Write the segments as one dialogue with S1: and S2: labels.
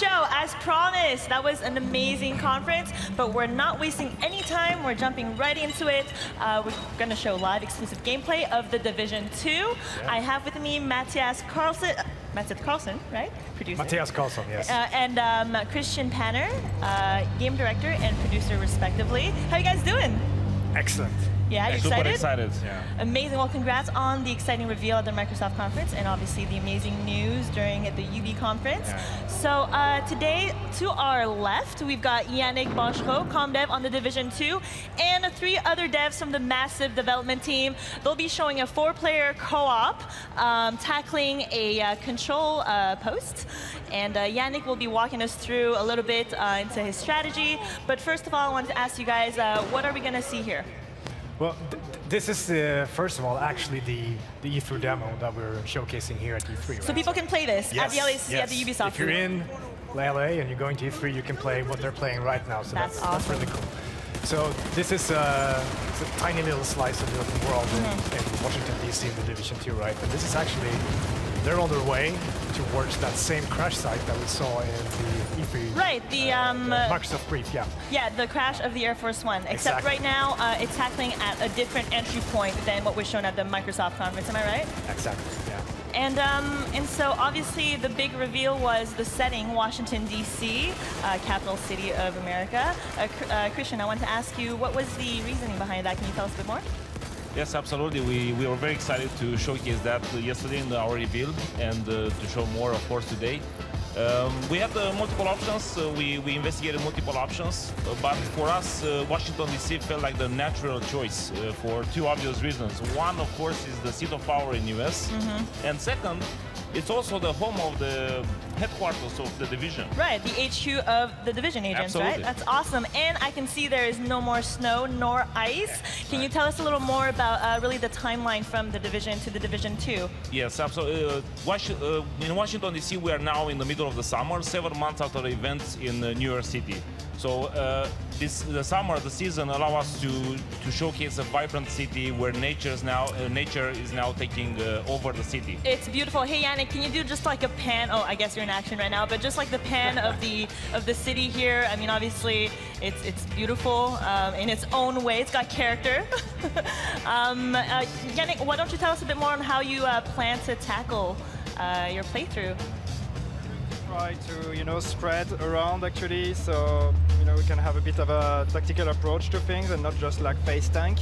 S1: show. As promised, that was an amazing conference, but we're not wasting any time. We're jumping right into it. We're going to show live exclusive gameplay of The Division 2. Yeah. I have with me Matthias Carlson, right? Producer.
S2: Matthias Carlson, yes.
S1: And Christian Panner, game director and producer, respectively. How you guys doing?
S2: Excellent.
S1: Yeah, you
S3: super
S1: excited?
S3: excited. Yeah.
S1: Amazing. Well, congrats on the exciting reveal at the Microsoft conference, and obviously the amazing news during the UbiE conference. Yeah. So today, to our left, we've got Yannick Bonchereau, comm dev on The Division 2, and 3 other devs from the massive development team. They'll be showing a 4-player co-op, tackling a control post. And Yannick will be walking us through a little bit into his strategy. But first of all, I wanted to ask you guys, what are we going to see here?
S2: Well, this is, first of all, actually the E3 demo that we're showcasing here at E3. Right?
S1: So people can play this at the LAC, at the Ubisoft.
S2: If you're in LA and you're going to E3, you can play what they're playing right now. So that's awesome. That's really cool. So this is it's a tiny little slice of the open world in Washington, D.C. in The Division 2, right? And this is actually, they're on their way towards that same crash site that we saw in the E3.
S1: Right, the
S2: Microsoft brief, yeah.
S1: Yeah, the crash of the Air Force One. Except
S2: exactly.
S1: Right now, it's tackling at a different entry point than what was shown at the Microsoft conference. Am I right?
S2: Exactly, yeah.
S1: And so obviously the big reveal was the setting, Washington, D.C., capital city of America. Christian, I want to ask you, what was the reasoning behind that? Can you tell us a bit more?
S3: Yes, absolutely. We were very excited to showcase that yesterday in our reveal and to show more, of course, today. We had multiple options. We investigated multiple options, but for us, Washington, D.C. felt like the natural choice for 2 obvious reasons. One, of course, is the seat of power in the US, and second, it's also the home of the headquarters of the Division.
S1: Right, the HQ of the Division agents,
S3: absolutely.
S1: Right? That's awesome. And I can see there is no more snow nor ice. Can you tell us a little more about really the timeline from the Division to the Division 2?
S3: Yes, absolutely. In Washington, D.C., we are now in the middle of the summer, 7 months after the events in New York City. So the summer, the season, allow us to showcase a vibrant city where nature is now taking over the city.
S1: It's beautiful. Hey, Yannick, can you do just like a pan? Oh, I guess you're in action right now, but just like the pan of the city here. I mean, obviously, it's beautiful in its own way. It's got character. Yannick, why don't you tell us a bit more on how you plan to tackle your playthrough?
S4: Try to spread around actually, so we can have a bit of a tactical approach to things and not just like face tank.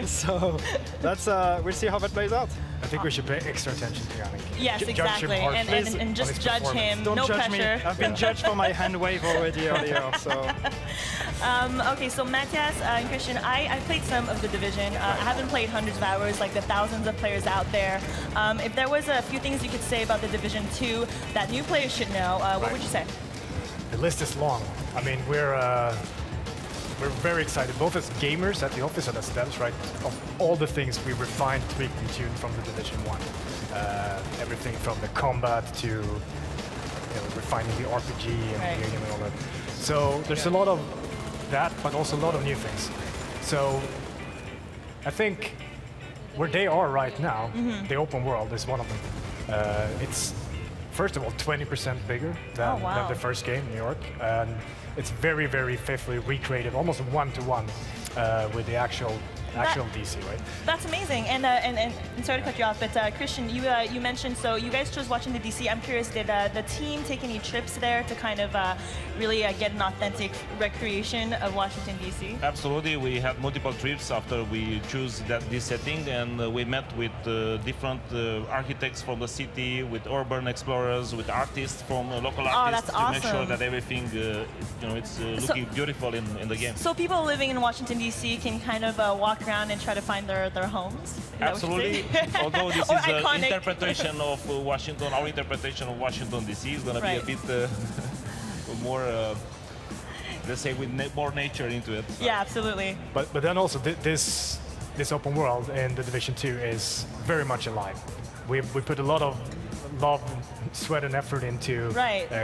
S4: So that's we'll see how that plays out.
S2: I think we should pay extra attention to Yannick.
S1: Yes, exactly, and just judge him.
S4: Don't
S1: no
S4: judge
S1: pressure.
S4: me. I've been judged for my hand wave already earlier. So.
S1: Okay, so Matthias and Christian, I played some of The Division. I haven't played hundreds of hours like the thousands of players out there. If there was a few things you could say about The Division 2 that new players should know, what would you say?
S2: The list is long. I mean, we're very excited, both as gamers at the office and as devs, right? Of all the things we refined, tweaked, and tuned from The Division 1. Everything from the combat to refining the RPG and the game and all that. So there's a lot of that, but also a lot of new things. So I think where they are right now, the open world is one of them. It's, first of all, 20% bigger than the first game, New York. And it's very, very faithfully recreated, almost one-to-one with the actual DC, right?
S1: That's amazing. And sorry to cut you off, but Christian, you mentioned, so you guys chose Washington, D.C. I'm curious, did the team take any trips there to kind of really get an authentic recreation of Washington, D.C.?
S3: Absolutely. We had multiple trips after we chose this setting, and we met with different architects from the city, with urban explorers, with artists from local artists to make sure that everything it's looking beautiful in the game.
S1: So people living in Washington, D.C. can kind of walk around and try to find their homes?
S3: Absolutely. Although this is an interpretation of Washington, our interpretation of Washington, D.C. is going to be a bit more, let's say, with more nature into it.
S1: Yeah, absolutely.
S2: But then also this open world in The Division 2 is very much alive. We put a lot of love, sweat, and effort into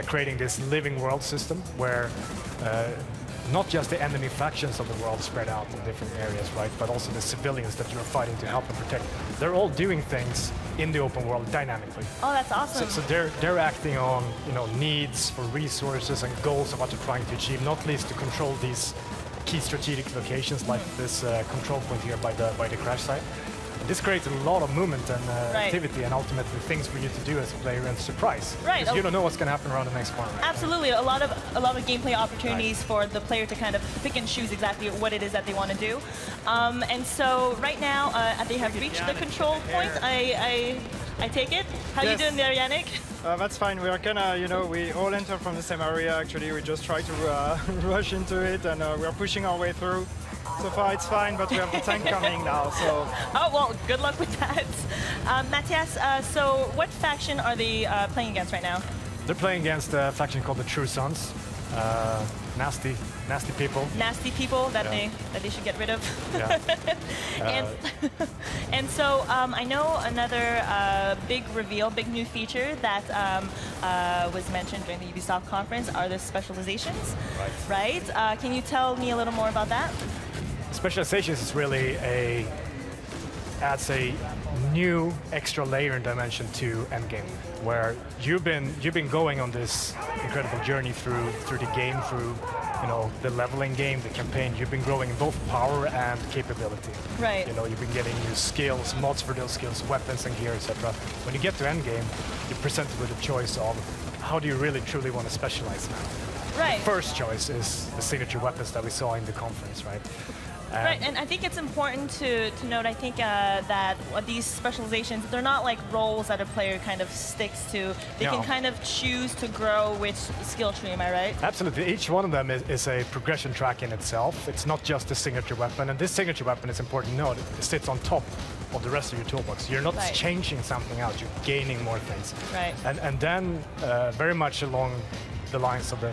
S2: creating this living world system where not just the enemy factions of the world spread out in different areas, right? But also the civilians that you're fighting to help and protect. They're all doing things in the open world dynamically.
S1: Oh, that's awesome.
S2: So they're acting on needs for resources and goals of what they're trying to achieve, not least to control these key strategic locations like this control point here by the crash site. This creates a lot of movement and activity, and ultimately things for you to do as a player and surprise.
S1: Right.
S2: Because you don't know what's going to happen around the next corner. Right?
S1: Absolutely, a lot of gameplay opportunities for the player to kind of pick and choose exactly what it is that they want to do. And so right now they have reached the control point. I take it. How you doing there, Yannick?
S4: That's fine. We are kinda, we all enter from the same area. Actually, we just try to rush into it, and we are pushing our way through. So far it's fine, but we have the tank coming now, so...
S1: Oh, well, good luck with that. Matthias, so what faction are they playing against right now?
S2: They're playing against a faction called the True Sons. Nasty people.
S1: Nasty people that they should get rid of.
S2: Yeah.
S1: And so I know another big reveal, big new feature that was mentioned during the Ubisoft conference are the specializations. Right. Can you tell me a little more about that?
S2: Specializations is really adds a new extra layer and dimension to endgame, where you've been going on this incredible journey through the game, through the leveling game, the campaign. You've been growing in both power and capability.
S1: Right.
S2: You've been getting new skills, mods for those skills, weapons and gear, etc. When you get to endgame, you're presented with a choice of how do you really truly want to specialize now.
S1: Right.
S2: The first choice is the signature weapons that we saw in the conference, right?
S1: Right, and I think it's important to note, I think that these specializations, they're not like roles that a player kind of sticks to. They can kind of choose to grow which skill tree, am I right?
S2: Absolutely. Each one of them is a progression track in itself. It's not just a signature weapon, and this signature weapon is important to note. It sits on top of the rest of your toolbox. You're not changing something out, you're gaining more things.
S1: Right.
S2: And then, very much along the lines of the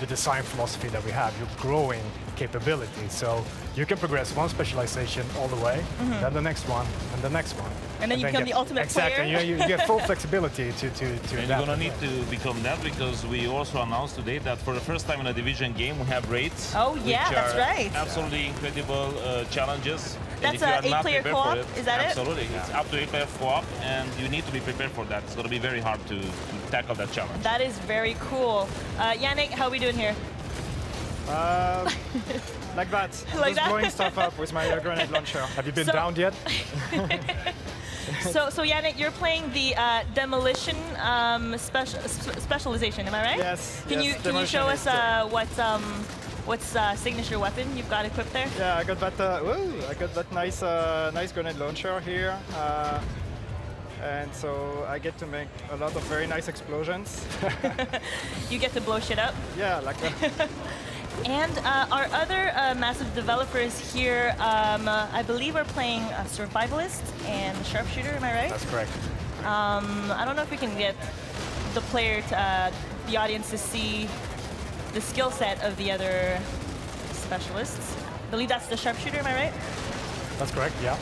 S2: design philosophy that we have, you're growing capability. So you can progress one specialization all the way, then the next one, and the next one.
S1: And then you become the ultimate player.
S2: Exactly, you get full flexibility to
S3: And you're gonna need to become that, because we also announced today that for the first time in a division game we have raids.
S1: Oh yeah, that's right.
S3: Absolutely incredible challenges.
S1: That's an 8-player co-op, is that
S3: Absolutely. It's up to 8-player co-op, and you need to be prepared for that. It's going to be very hard to tackle that challenge.
S1: That is very cool. Yannick, how are we doing here?
S4: Like that.
S1: Like
S4: just blowing stuff up with my grenade launcher.
S2: Have you been downed yet?
S1: So Yannick, you're playing the demolition specialization, am I right?
S4: Yes.
S1: Can you show us what's signature weapon you've got equipped there?
S4: Yeah, I got that nice grenade launcher here. And so I get to make a lot of very nice explosions.
S1: You get to blow shit up?
S4: Yeah, like that.
S1: And our other massive developers here, I believe are playing Survivalist and Sharpshooter, am I right?
S2: That's correct.
S1: I don't know if we can get the player, the audience to see the skill set of the other specialists. I believe that's the Sharpshooter, am I right?
S2: That's correct, yeah.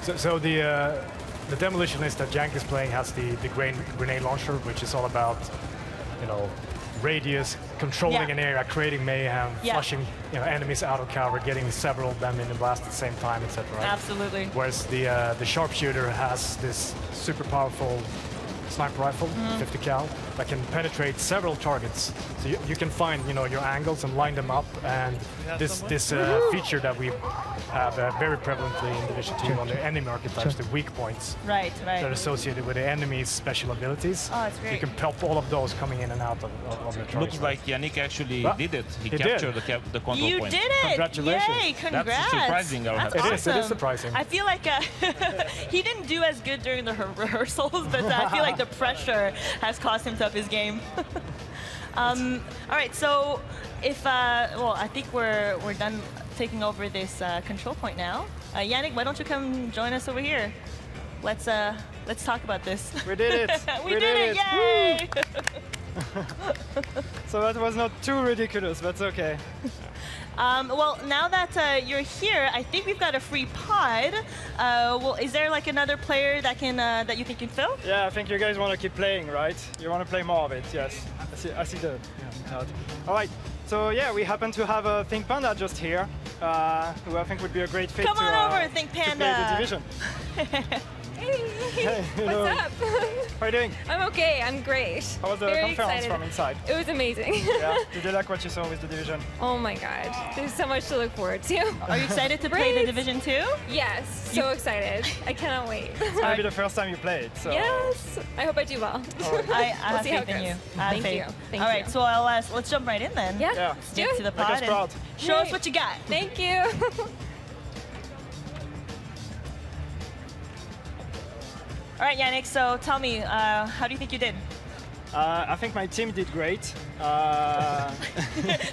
S2: So the demolitionist that Jank is playing has the grenade launcher, which is all about, radius, controlling an area, creating mayhem, flushing enemies out of cover, getting several of them in the blast at the same time, etc. Right?
S1: Absolutely.
S2: Whereas the sharpshooter has this super powerful sniper rifle, 50 cal, that can penetrate several targets. So you can find your angles and line them up, and this feature that we have very prevalently in Division 2 on the enemy archetypes, the weak points that are associated with the enemy's special abilities.
S1: Oh, that's great.
S2: You can pop all of those coming in and out of the target.
S3: Looks like Yannick actually did it. He captured the control
S1: you
S3: point.
S1: You did it!
S2: Congratulations.
S1: Yay, congrats!
S3: That's surprising.
S1: That's
S2: awesome. It is surprising.
S1: I feel like he didn't do as good during the rehearsals, but I feel like the pressure has cost him to up his game. All right, so if I think we're done taking over this control point now. Yannick, why don't you come join us over here? Let's talk about this.
S4: We did it.
S1: we did it! Yay!
S4: So that was not too ridiculous. That's okay.
S1: Well, now that you're here, I think we've got a free pod. Well, is there like another player that can that you think can fill?
S4: Yeah, I think you guys want to keep playing, right? You want to play more of it, yes. I see the. All right. So yeah, we happen to have a Think Panda just here, who I think would be a great fit
S1: Come
S4: to,
S1: on over, Think Panda.
S4: to play the Division.
S5: Hey,
S4: hello.
S5: what's up?
S4: How are you doing?
S5: I'm okay, I'm great.
S4: How was the
S5: Very
S4: conference
S5: excited.
S4: from inside?
S5: It was amazing.
S4: Yeah. Did you like what you saw with the Division?
S5: Oh my god, there's so much to look forward to.
S1: Are you excited to play the Division 2?
S5: Yes, so excited. I cannot wait.
S4: It's gonna be the first time you play it. So.
S5: Yes, I hope I do well.
S1: I have
S5: see how
S1: faith
S5: it
S1: in you.
S5: goes.
S1: I have
S5: Thank
S1: faith.
S5: you. Thank
S1: All right,
S5: you.
S1: so let's jump right in then.
S5: Yeah,
S4: Yeah.
S5: let's do
S1: Get
S5: it.
S1: to the
S4: Make us
S1: pod
S4: proud.
S1: and show us
S5: Yay.
S1: what you got.
S5: Thank you.
S1: All right, Yannick, so tell me, how do you think you did?
S4: I think my team did great.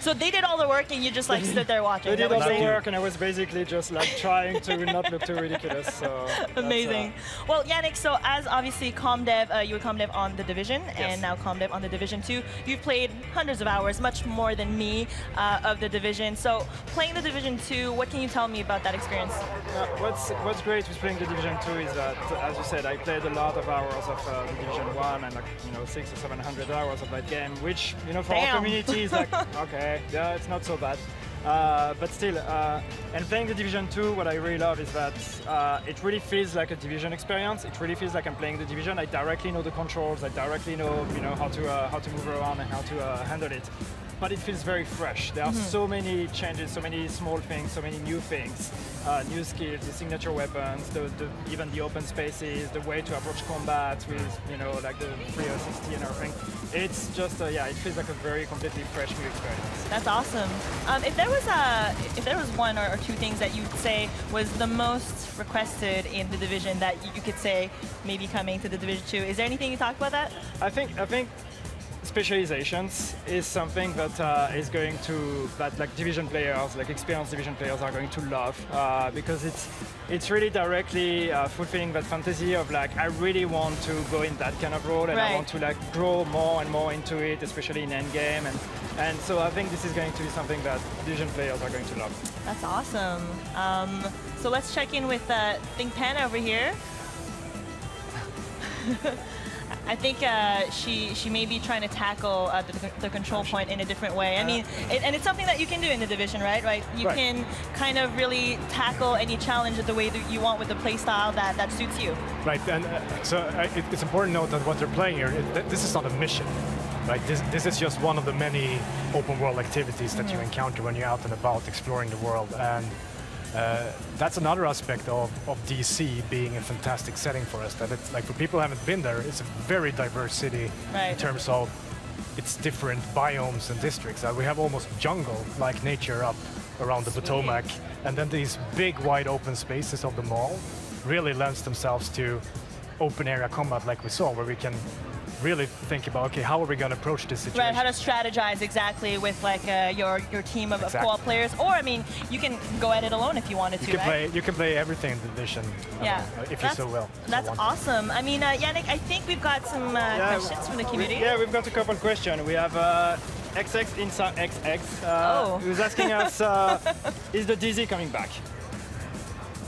S1: So they did all the work and you just like stood there watching.
S4: They did
S1: Is that
S4: all
S1: what
S4: the
S1: you're saying?
S4: work, and I was basically just like trying to not look too ridiculous. So that's,
S1: Amazing. Well, Yannick, so as obviously ComDev, you were ComDev on the Division,
S4: Yes.
S1: and now ComDev on the Division 2. You've played hundreds of hours, much more than me, of the Division. So playing the Division 2, what can you tell me about that experience?
S4: What's great with playing the Division 2 is that, as you said, I played a lot of hours of the Division 1 and like 600 or 700 hours of that game, which for our
S1: Damn.
S4: community is like okay, yeah, it's not so bad. But still, and playing the Division 2, what I really love is that it really feels like a Division experience. It really feels like I'm playing the Division. I directly know the controls. I directly know how to move around and how to handle it. But it feels very fresh. There are so many changes, so many small things, so many new things, new skills, the signature weapons, even the open spaces, the way to approach combat with like the 360 and everything. It's just it feels like a very completely fresh new experience.
S1: That's awesome. If there was one or two things that you'd say was the most requested in the Division that you could say maybe coming to the Division 2, is there anything you talked about that?
S4: I think specializations is something that like Division players, like experienced Division players, are going to love because it's really directly fulfilling that fantasy of like I really want to go in that kind of role and I want to like grow more and more into it, especially in endgame, and so I think this is going to be something that Division players are going to love.
S1: That's awesome. So let's check in with Think Panda over here. I think she may be trying to tackle the control point in a different way. I mean, and it's something that you can do in the Division, right? You can kind of really tackle any challenge the way that you want with the play style that suits you.
S2: Right, and so it's important to note that what they're playing here, this is not a mission. Right, this is just one of the many open world activities that you encounter when you're out and about exploring the world. And that's another aspect of DC being a fantastic setting for us. That it's like for people who haven't been there, it's a very diverse city in terms of its different biomes and districts. We have almost jungle-like nature up around the Potomac, and then these big, wide open spaces of the mall really lends themselves to open area combat, like we saw, where we can really think about, okay, how are we going to approach this situation?
S1: Right, how to strategize exactly with like your team of co-op players, or I mean, you can go at it alone if you wanted to.
S2: You can play everything in the Division, if you so will.
S1: That's awesome. I mean, Yannick, I think we've got some questions from the community.
S4: We've got a couple questions. We have XX Inside XX who's asking us, is the DZ coming back?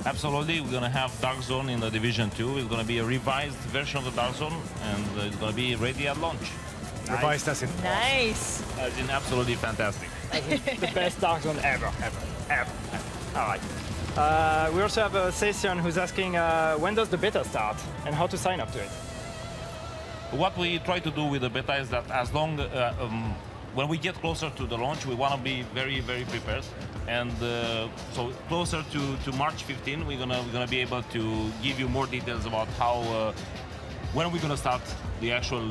S3: Absolutely, we're going to have Dark Zone in the Division 2. It's going to be a revised version of the Dark Zone, and it's going to be ready at launch.
S2: Revised as in?
S1: Nice.
S3: As in absolutely fantastic.
S4: The best Dark Zone ever. All right. We also have a session who's asking when does the beta start and how to sign up to it.
S3: What we try to do with the beta is that as long when we get closer to the launch, we want to be very, very prepared. And so closer to March 15, we're gonna be able to give you more details about how when we're gonna start the actual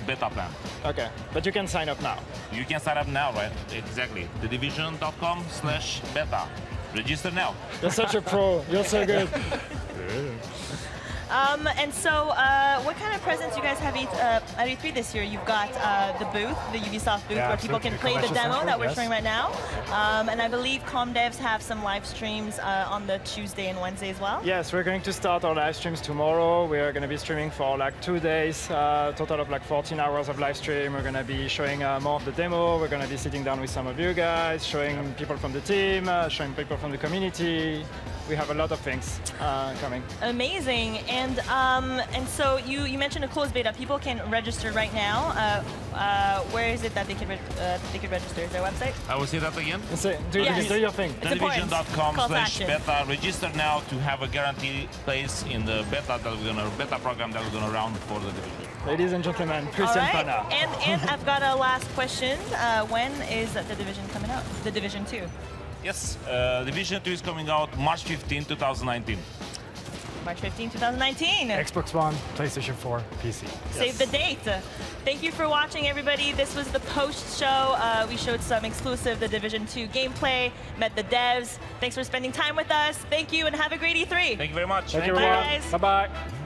S3: beta plan.
S4: Okay, but you can sign up now.
S3: You can sign up now, right? Exactly. thedivision.com/beta. Register now.
S4: You're such a pro. You're so good.
S1: And so, what kind of presents you guys have at E3 this year? You've got the booth, the Ubisoft booth, where people can play the demo that we're showing right now. And I believe ComDevs have some live streams on the Tuesday and Wednesday as well.
S4: Yes, we're going to start our live streams tomorrow. We are going to be streaming for like 2 days, total of like 14 hours of live stream. We're going to be showing more of the demo. We're going to be sitting down with some of you guys, showing people from the team, showing people from the community. we have a lot of things coming.
S1: Amazing. And so you mentioned a closed beta. People can register right now. Where is it that they could register? Is there a website?
S3: I will say that again.
S4: Do
S1: Yes.
S4: your thing.
S1: It's important. Call to action.
S3: Division.com/beta. Register now to have a guaranteed place in the beta program that we're gonna run for the Division.
S4: Ladies and gentlemen,
S1: All
S4: Christian
S1: right.
S4: Pana.
S1: And I've got a last question. When is the Division coming out? The Division 2.
S3: Yes, Division 2 is coming out March 15, 2019.
S1: March 15, 2019.
S2: Xbox One, PlayStation 4, PC.
S1: Save the date. Thank you for watching, everybody. This was the post show. We showed some exclusive The Division 2 gameplay, met the devs. Thanks for spending time with us. Thank you, and have a great E3.
S3: Thank you very much.
S4: Thank you,
S1: Bye,
S4: everyone.
S1: guys.
S4: Bye-bye.